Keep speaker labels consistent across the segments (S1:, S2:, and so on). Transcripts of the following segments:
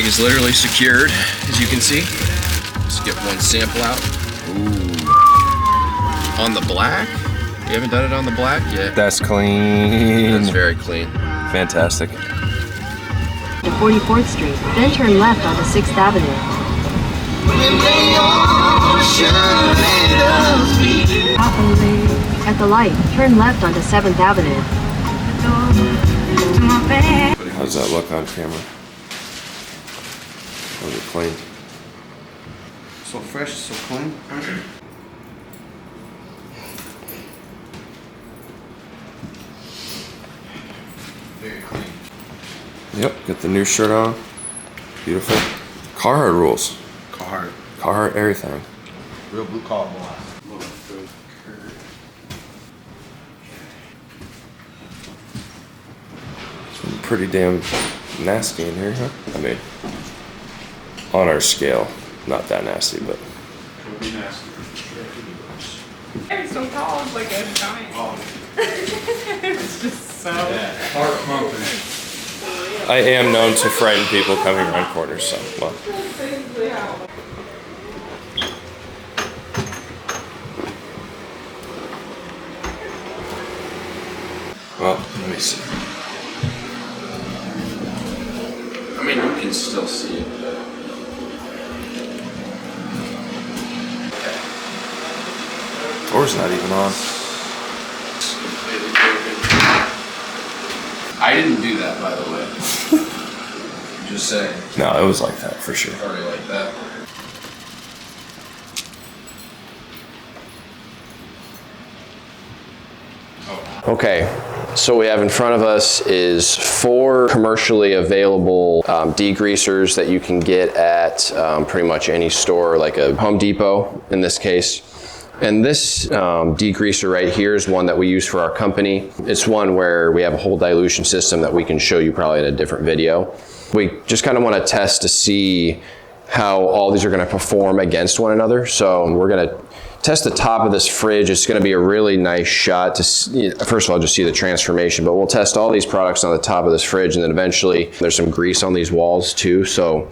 S1: bag is literally secured, as you can see. Let's get one sample out. Ooh. On the black? You haven't done it on the black yet?
S2: That's clean.
S1: That's very clean.
S2: Fantastic.
S3: To 44th Street, then turn left onto 6th Avenue. At the light, turn left onto 7th Avenue.
S2: How does that look on camera? Was it clean?
S4: So fresh, so clean. Very clean.
S2: Yep, got the new shirt on. Beautiful. Carhartt rules.
S4: Carhartt.
S2: Carhartt everything.
S4: Real blue collar boy.
S2: Pretty damn nasty in here, huh? I mean, on our scale, not that nasty, but.
S4: Could be nasty.
S5: It's so tall, it's like a giant. It's just so
S4: Heart pumping.
S2: I am known to frighten people coming around corners, so, well. Well, let me see.
S1: I mean, you can still see it.
S2: Door's not even on.
S1: I didn't do that, by the way. Just saying.
S2: No, it was like that for sure.
S1: Already like that. Okay, so we have in front of us is 4 commercially available degreasers that you can get at pretty much any store, like a Home Depot in this case. And this degreaser right here is one that we use for our company. It's one where we have a whole dilution system that we can show you probably in a different video. We just kind of want to test to see how all these are going to perform against one another. So we're going to test the top of this fridge. It's going to be a really nice shot to see, first of all, just see the transformation, but we'll test all these products on the top of this fridge, and then eventually there's some grease on these walls too. So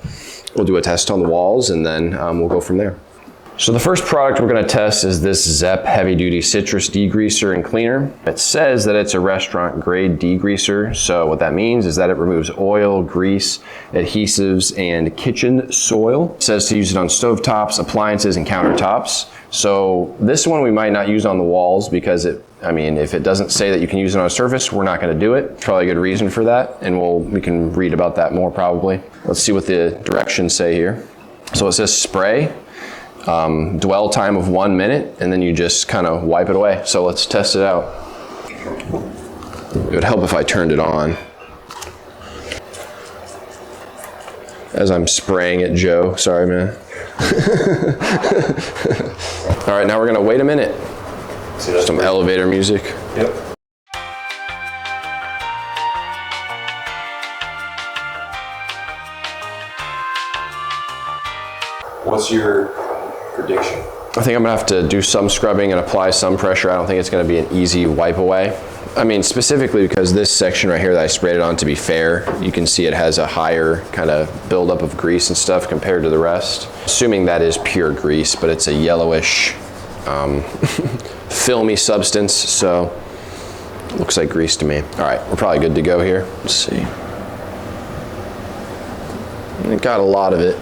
S1: we'll do a test on the walls, and then we'll go from there. So the first product we're going to test is this Zepp Heavy Duty Citrus Degreaser and Cleaner. It says that it's a restaurant grade degreaser. So what that means is that it removes oil, grease, adhesives, and kitchen soil. It says to use it on stovetops, appliances, and countertops. So this one we might not use on the walls because if it doesn't say that you can use it on a surface, we're not going to do it. Probably a good reason for that, and we can read about that more probably. Let's see what the directions say here. So it says spray. Dwell time of 1 minute, and then you just kind of wipe it away. So let's test it out. It would help if I turned it on as I'm spraying it, Joe. Sorry, man. All right, now we're gonna wait a minute. Some elevator music.
S2: Yep. What's your prediction?
S1: I think I'm gonna have to do some scrubbing and apply some pressure. I don't think it's gonna be an easy wipe away. I mean, specifically because this section right here that I sprayed it on, to be fair, you can see it has a higher kind of buildup of grease and stuff compared to the rest. Assuming that is pure grease, but it's a yellowish, filmy substance, so it looks like grease to me. All right, we're probably good to go here. Let's see. It got a lot of it.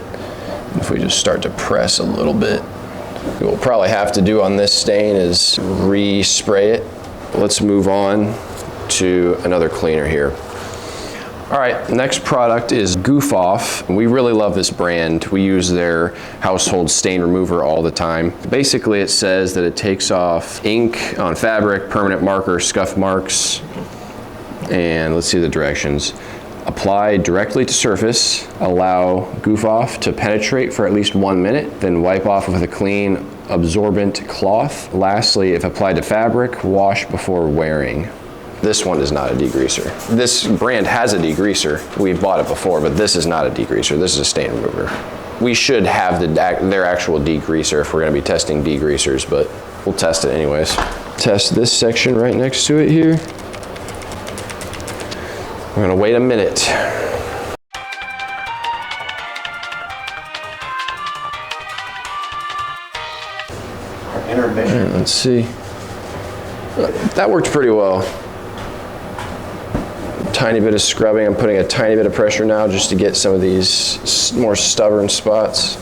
S1: If we just start to press a little bit, what we'll probably have to do on this stain is re-spray it. Let's move on to another cleaner here. All right, next product is Goof Off. We really love this brand. We use their household stain remover all the time. Basically, it says that it takes off ink on fabric, permanent marker, scuff marks, and let's see the directions. Apply directly to surface, allow Goof Off to penetrate for at least 1 minute, then wipe off with a clean, absorbent cloth. Lastly, if applied to fabric, wash before wearing. This one is not a degreaser. This brand has a degreaser. We've bought it before, but this is not a degreaser. This is a stain remover. We should have their actual degreaser if we're gonna be testing degreasers, but we'll test it anyways. Test this section right next to it here. We're gonna wait a minute. Intermission. Let's see. That worked pretty well. Tiny bit of scrubbing. I'm putting a tiny bit of pressure now just to get some of these more stubborn spots.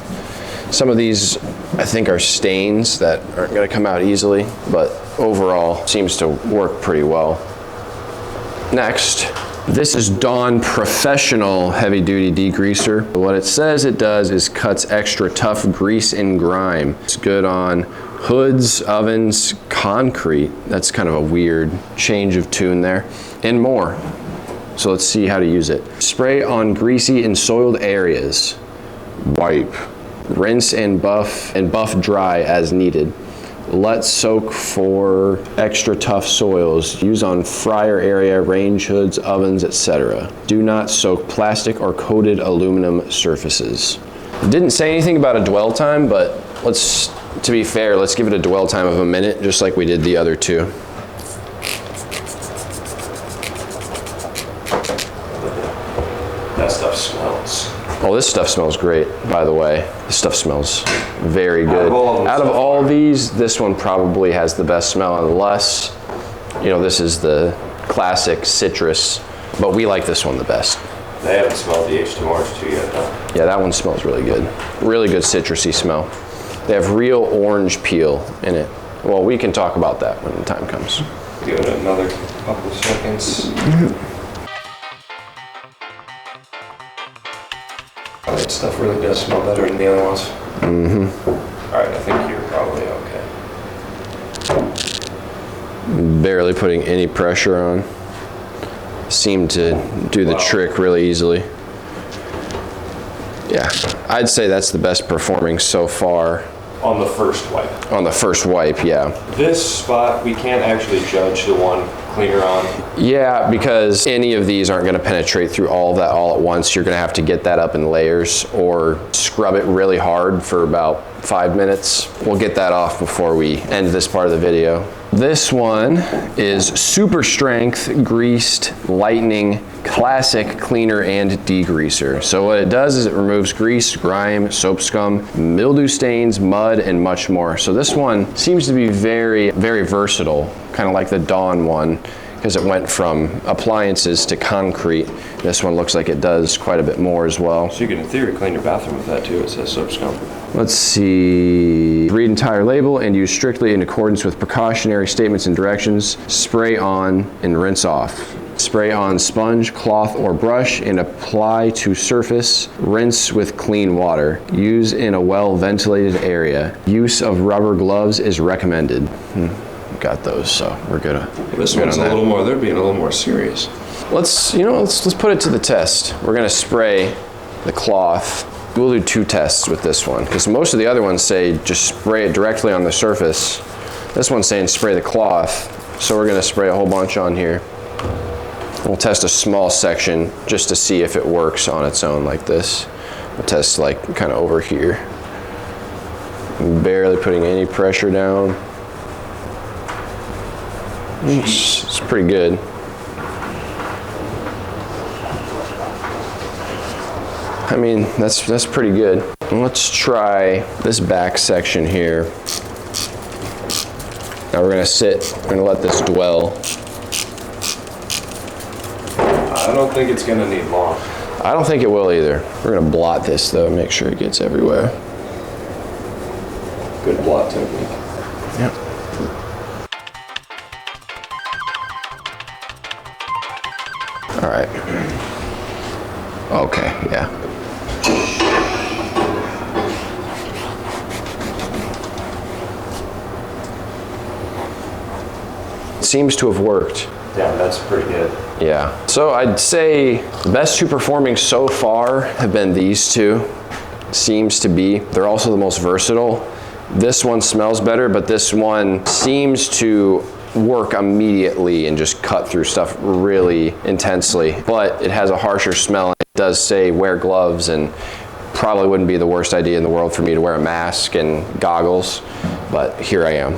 S1: Some of these I think are stains that aren't going to come out easily, but overall seems to work pretty well. Next, this is Dawn Professional Heavy Duty Degreaser. What it says it does is cuts extra tough grease and grime. It's good on hoods, ovens, concrete. That's kind of a weird change of tune there, and more. So let's see how to use it. Spray on greasy and soiled areas. Wipe. Rinse and buff dry as needed. Let soak for extra tough soils. Use on fryer area, range hoods, ovens, etc. Do not soak plastic or coated aluminum surfaces. It didn't say anything about a dwell time, but to be fair, let's give it a dwell time of a minute, just like we did the other two.
S2: That stuff smells.
S1: Oh, this stuff smells great, by the way. This stuff smells very good.
S2: Out of all
S1: these, this one probably has the best smell, unless, you know, this is the classic citrus, but we like this one the best.
S2: They haven't smelled the H2 Orange 2 yet, though.
S1: Yeah, that one smells really good. Really good citrusy smell. They have real orange peel in it. Well, we can talk about that when the time comes.
S2: Give it another couple seconds. That stuff really does smell better than the other ones. Mm-hmm. All right, I think you're probably okay.
S1: Barely putting any pressure on. Seemed to do the trick really easily. Yeah, I'd say that's the best performing so far.
S2: On the first wipe.
S1: On the first wipe, yeah.
S2: This spot, we can't actually judge the one cleaner on.
S1: Yeah, because any of these aren't gonna penetrate through all of that all at once. You're gonna have to get that up in layers or scrub it really hard for about 5 minutes. We'll get that off before we end this part of the video. This one is super strength, greased, lightning, classic cleaner and degreaser. So what it does is it removes grease, grime, soap scum, mildew stains, mud, and much more. So this one seems to be very, very versatile, kind of like the Dawn one, because it went from appliances to concrete. This one looks like it does quite a bit more as well.
S2: So you can, in theory, clean your bathroom with that too. It says soap scum.
S1: Let's see. Read entire label and use strictly in accordance with precautionary statements and directions. Spray on and rinse off. Spray on sponge, cloth, or brush and apply to surface. Rinse with clean water. Use in a well-ventilated area. Use of rubber gloves is recommended. Got those, so we're good.
S2: This one's a little more, they're being a little more serious.
S1: Let's put it to the test. We're gonna spray the cloth. We'll do 2 tests with this one, because most of the other ones say just spray it directly on the surface. This one's saying spray the cloth, so we're gonna spray a whole bunch on here. We'll test a small section just to see if it works on its own like this. We'll test like kind of over here. Barely putting any pressure down. It's pretty good. I mean, that's pretty good. Let's try this back section here. Now we're gonna let this dwell.
S2: I don't think it's gonna need long.
S1: I don't think it will either. We're gonna blot this though, make sure it gets everywhere.
S2: Good blot technique.
S1: Yep. All right. Okay, yeah. Seems to have worked.
S2: Yeah, that's pretty good.
S1: Yeah. So I'd say the best 2 performing so far have been these 2. Seems to be. They're also the most versatile. This one smells better, but this one seems to work immediately and just cut through stuff really intensely. But it has a harsher smell. It does say wear gloves, and probably wouldn't be the worst idea in the world for me to wear a mask and goggles, but here I am.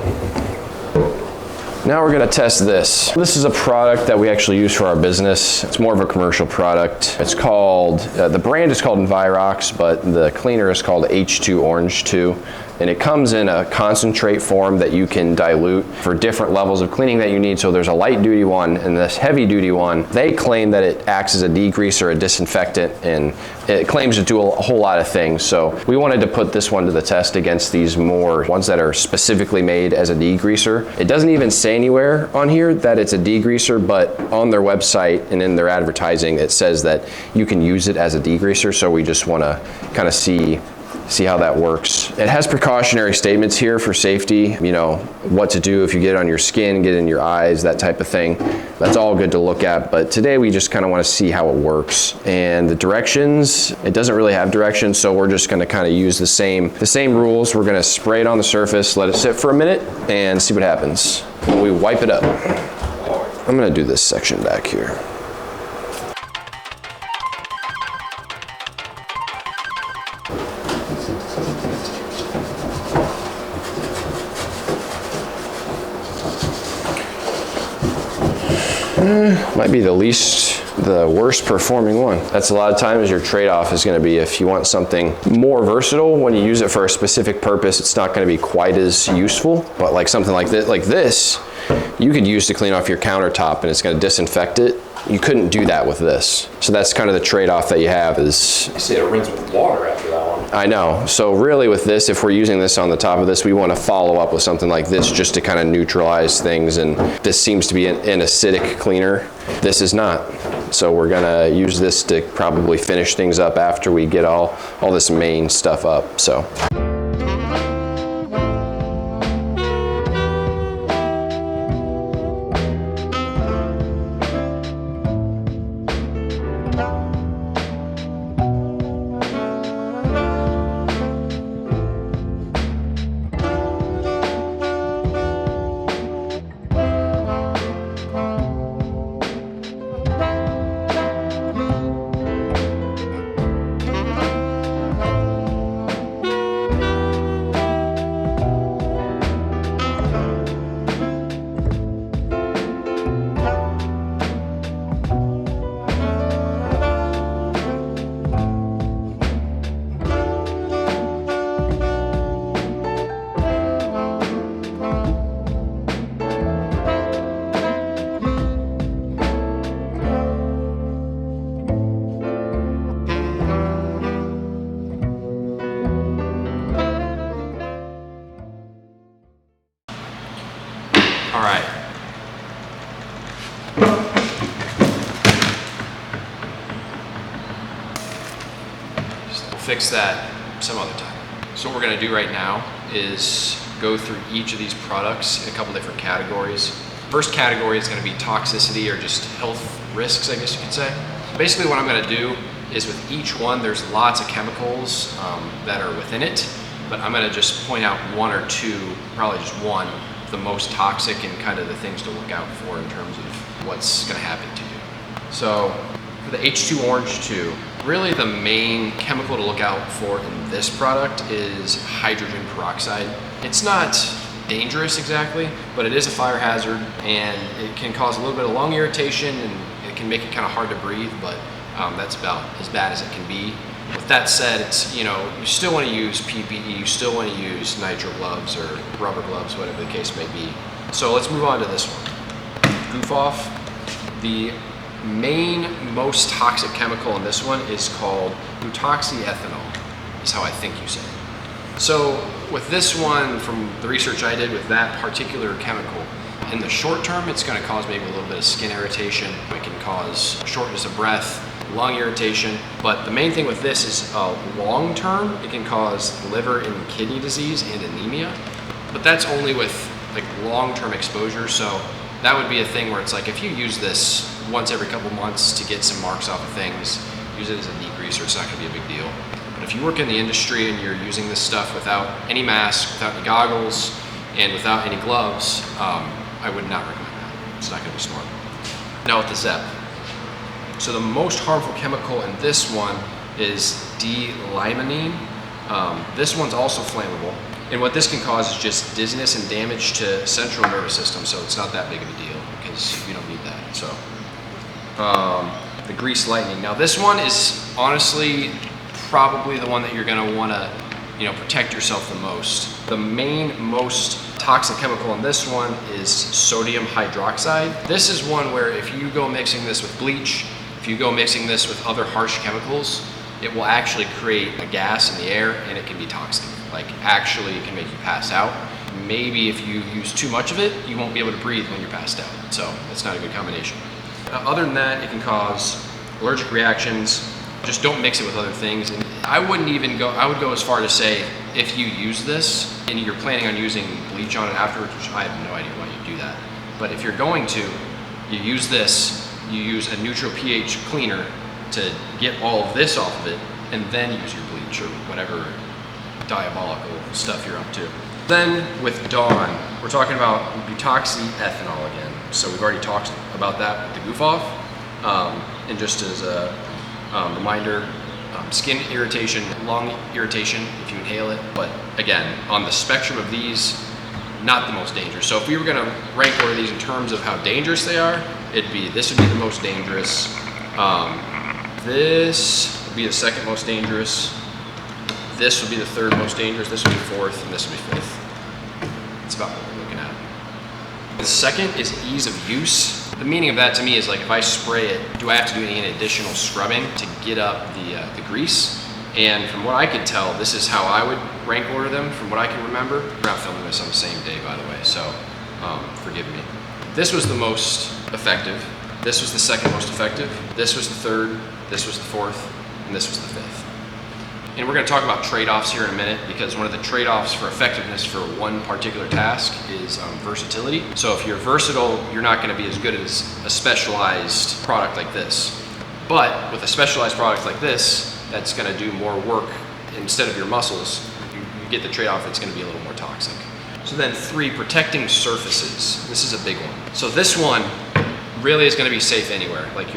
S1: Now we're gonna test this. This is a product that we actually use for our business. It's more of a commercial product. It's called, the brand is called Envirox, but the cleaner is called H2 Orange 2. And it comes in a concentrate form that you can dilute for different levels of cleaning that you need. So there's a light duty one and this heavy duty one. They claim that it acts as a degreaser, a disinfectant, and it claims to do a whole lot of things. So we wanted to put this one to the test against these more ones that are specifically made as a degreaser. It doesn't even say anywhere on here that it's a degreaser, but on their website and in their advertising, it says that you can use it as a degreaser. So we just want to kind of see how that works. It has precautionary statements here for safety, you know, what to do if you get it on your skin, get it in your eyes, that type of thing. That's all good to look at, but today we just kind of want to see how it works. And the directions, it doesn't really have directions, so we're just going to kind of use the same rules. We're going to spray it on the surface, let it sit for a minute, and see what happens when we wipe it up. I'm going to do this section back here. Might be the worst performing one. That's a lot of times your trade-off is going to be if you want something more versatile, when you use it for a specific purpose, it's not going to be quite as useful. But like something like this, you could use to clean off your countertop and it's going to disinfect it. You couldn't do that with this. So that's kind of the trade-off that you have is...
S2: You see it rinse with water after that one.
S1: I know. So really with this, if we're using this on the top of this, we want to follow up with something like this just to kind of neutralize things. And this seems to be an acidic cleaner. This is not. So we're gonna use this to probably finish things up after we get all this main stuff up, so. All right. We'll fix that some other time. So what we're gonna do right now is go through each of these products in a couple different categories. First category is gonna be toxicity or just health risks, I guess you could say. Basically what I'm gonna do is with each one, there's lots of chemicals that are within it, but I'm gonna just point out one or two, probably just one, the most toxic and kind of the things to look out for in terms of what's gonna happen to you. So for the H2 Orange 2, really the main chemical to look out for in this product is hydrogen peroxide. It's not dangerous exactly, but it is a fire hazard and it can cause a little bit of lung irritation and it can make it kind of hard to breathe, but that's about as bad as it can be. With that said, it's, you know, you still want to use PPE, you still want to use nitrile gloves or rubber gloves, whatever the case may be. So let's move on to this one. Goof off. The main, most toxic chemical in this one is called butoxyethanol, is how I think you say it. So with this one, from the research I did with that particular chemical, in the short term, it's going to cause maybe a little bit of skin irritation. It can cause shortness of breath, lung irritation, but the main thing with this is long term, it can cause liver and kidney disease and anemia, but that's only with like long-term exposure. So that would be a thing where it's like if you use this once every couple months to get some marks off of things, use it as a degreaser, it's not going to be a big deal. But if you work in the industry and you're using this stuff without any mask, without any goggles, and without any gloves, I would not recommend that. It's not going to be smart. Now with the ZEP. So the most harmful chemical in this one is D-limonene. This one's also flammable, And what this can cause is just dizziness and damage to central nervous system, so it's not that big of a deal because you don't need that. So, the grease lightning. Now this one is honestly probably the one that you're gonna wanna, protect yourself the most. The most toxic chemical in this one is sodium hydroxide. This is one where if you go mixing this with bleach, if you go mixing this with other harsh chemicals, it will actually create a gas in the air and it can be toxic. Like actually it can make you pass out. Maybe if you use too much of it, you won't be able to breathe when you're passed out. So it's not a good combination. Other than that, it can cause allergic reactions. Just don't mix it with other things. And I would go as far to say, if you use this and you're planning on using bleach on it afterwards, which I have no idea why you do that. But if you're going to, you use this, you use a neutral pH cleaner to get all of this off of it, and then use your bleach or whatever diabolical stuff you're up to. Then with Dawn, we're talking about butoxyethanol again. So we've already talked about that with the goof off. And just as a reminder, skin irritation, lung irritation if you inhale it. But again, on the spectrum of these, not the most dangerous. So if we were gonna rank order these in terms of how dangerous they are, this would be the most dangerous. This would be the second most dangerous. This would be the third most dangerous. This would be fourth, and this would be fifth. That's about what we're looking at. The second is ease of use. The meaning of that to me is like if I spray it, do I have to do any additional scrubbing to get up the grease? And from what I could tell, this is how I would rank order them from what I can remember. We're not filming this on the same day, by the way, so forgive me. This was the most effective. This was the second most effective. This was the third. This was the fourth. And this was the fifth. And we're going to talk about trade-offs here in a minute, because one of the trade-offs for effectiveness for one particular task is versatility. So if you're versatile, you're not going to be as good as a specialized product like this. But with a specialized product like this, that's going to do more work instead of your muscles, you get the trade-off, it's going to be a little more toxic. So then 3, protecting surfaces. This is a big one. So this one really is going to be safe anywhere. Like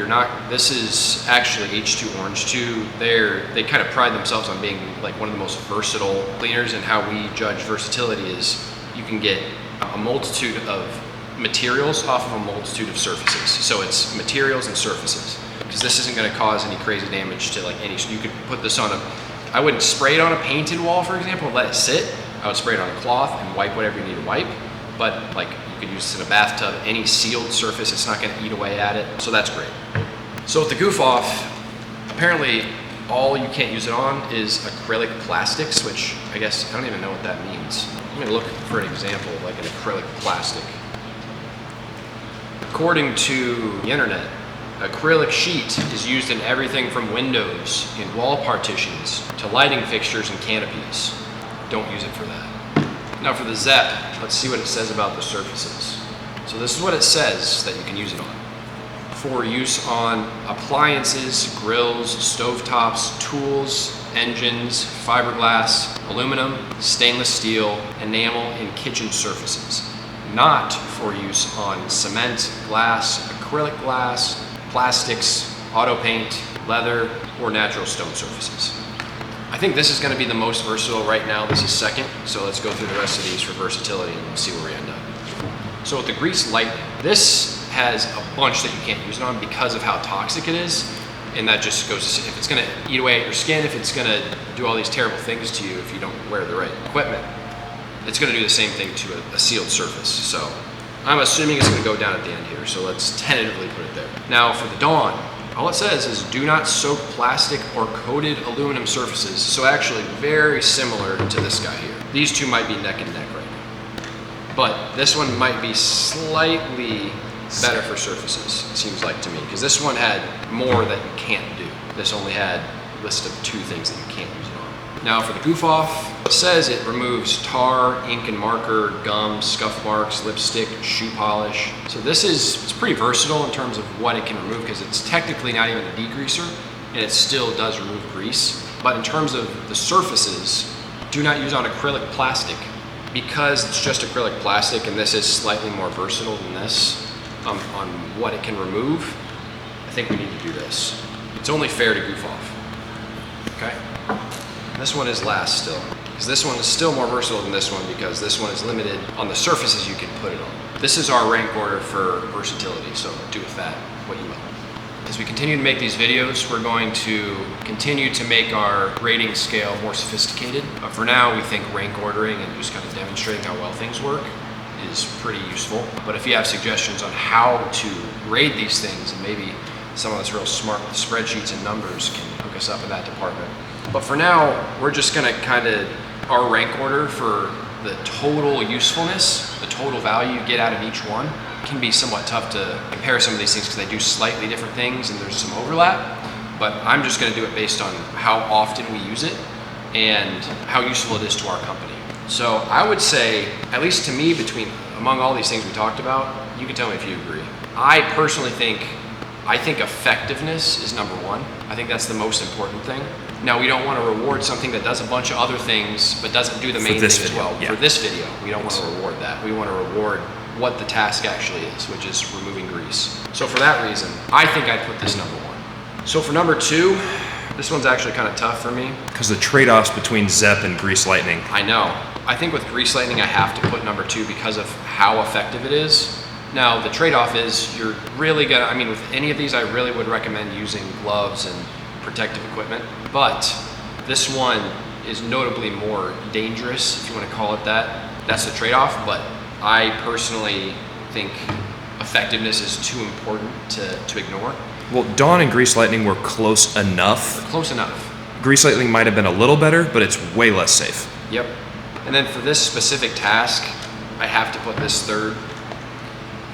S1: this is actually H2 Orange 2. They kind of pride themselves on being like one of the most versatile cleaners, and how we judge versatility is you can get a multitude of materials off of a multitude of surfaces. So it's materials and surfaces, because this isn't going to cause any crazy damage to like you could put this on I wouldn't spray it on a painted wall, for example, and let it sit. I would spray it on a cloth and wipe whatever you need to wipe. But like you could use this in a bathtub, any sealed surface, it's not going to eat away at it. So that's great. So with the goof off, apparently all you can't use it on is acrylic plastics, which I guess I don't even know what that means. I'm going to look for an example of like an acrylic plastic. According to the internet, acrylic sheet is used in everything from windows and wall partitions to lighting fixtures and canopies. Don't use it for that. Now for the ZEP, let's see what it says about the surfaces. So this is what it says that you can use it on. For use on appliances, grills, stovetops, tools, engines, fiberglass, aluminum, stainless steel, enamel, and kitchen surfaces. Not for use on cement, glass, acrylic glass, plastics, auto paint, leather, or natural stone surfaces. I think this is going to be the most versatile right now. This is second, so let's go through the rest of these for versatility and see where we end up. So with the grease lightning, this has a bunch that you can't use it on because of how toxic it is, and that just goes to, if it's going to eat away at your skin, if it's going to do all these terrible things to you if you don't wear the right equipment, it's going to do the same thing to a sealed surface. So I'm assuming it's going to go down at the end here, so let's tentatively put it there. Now for the Dawn, all it says is do not soak plastic or coated aluminum surfaces. So actually very similar to this guy here. These two might be neck and neck right now. But this one might be slightly better for surfaces, it seems like to me, because this one had more that you can't do. This only had a list of 2 things that you can't use it on. Now for the goof off, it says it removes tar, ink and marker, gum, scuff marks, lipstick, shoe polish. So it's pretty versatile in terms of what it can remove, because it's technically not even a degreaser and it still does remove grease. But in terms of the surfaces, do not use on acrylic plastic, because it's just acrylic plastic and this is slightly more versatile than this on what it can remove. I think we need to do this. It's only fair to goof off. Okay? This one is last still, because this one is still more versatile than this one because this one is limited on the surfaces you can put it on. This is our rank order for versatility, so do with that what you will. As we continue to make these videos, we're going to continue to make our rating scale more sophisticated. But for now, we think rank ordering and just kind of demonstrating how well things work is pretty useful. But if you have suggestions on how to grade these things, and maybe some of us real smart with spreadsheets and numbers can hook us up in that department. But for now, we're just gonna our rank order for the total usefulness, the total value you get out of each one. It can be somewhat tough to compare some of these things because they do slightly different things and there's some overlap. But I'm just gonna do it based on how often we use it and how useful it is to our company. So I would say, at least to me, among all these things we talked about, you can tell me if you agree. I personally think effectiveness is number one. I think that's the most important thing. Now, we don't want to reward something that does a bunch of other things, but doesn't do the main thing as well.
S2: Yeah.
S1: For this video, we don't want to reward that. We want to reward what the task actually is, which is removing grease. So for that reason, I think I'd put this number one. So for number two, this one's actually kind of tough for me.
S2: Because the trade-offs between ZEP and Grease Lightning.
S1: I know. I think with Grease Lightning, I have to put number two because of how effective it is. Now, the trade-off is you're really gonna, with any of these, I really would recommend using gloves and protective equipment, but this one is notably more dangerous, if you want to call it that. That's the trade-off, but I personally think effectiveness is too important to ignore.
S2: Well, Dawn and Grease Lightning were close enough.
S1: Close enough.
S2: Grease Lightning might have been a little better, but it's way less safe.
S1: Yep. And then for this specific task, I have to put this third,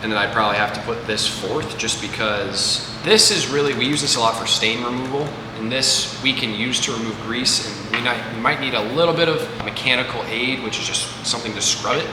S1: and then I probably have to put this fourth, just because this is really, we use this a lot for stain removal, and this we can use to remove grease, and we might need a little bit of mechanical aid, which is just something to scrub it,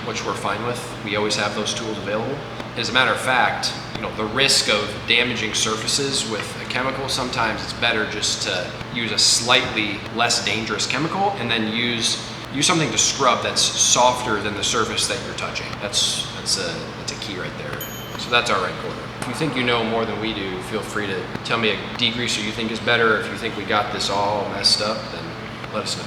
S1: which we're fine with. We always have those tools available. As a matter of fact, the risk of damaging surfaces with a chemical, sometimes it's better just to use a slightly less dangerous chemical and then use something to scrub that's softer than the surface that you're touching. That's a key right there. So that's our rank order. If you think you know more than we do, feel free to tell me a degreaser you think is better. If you think we got this all messed up, then let us know.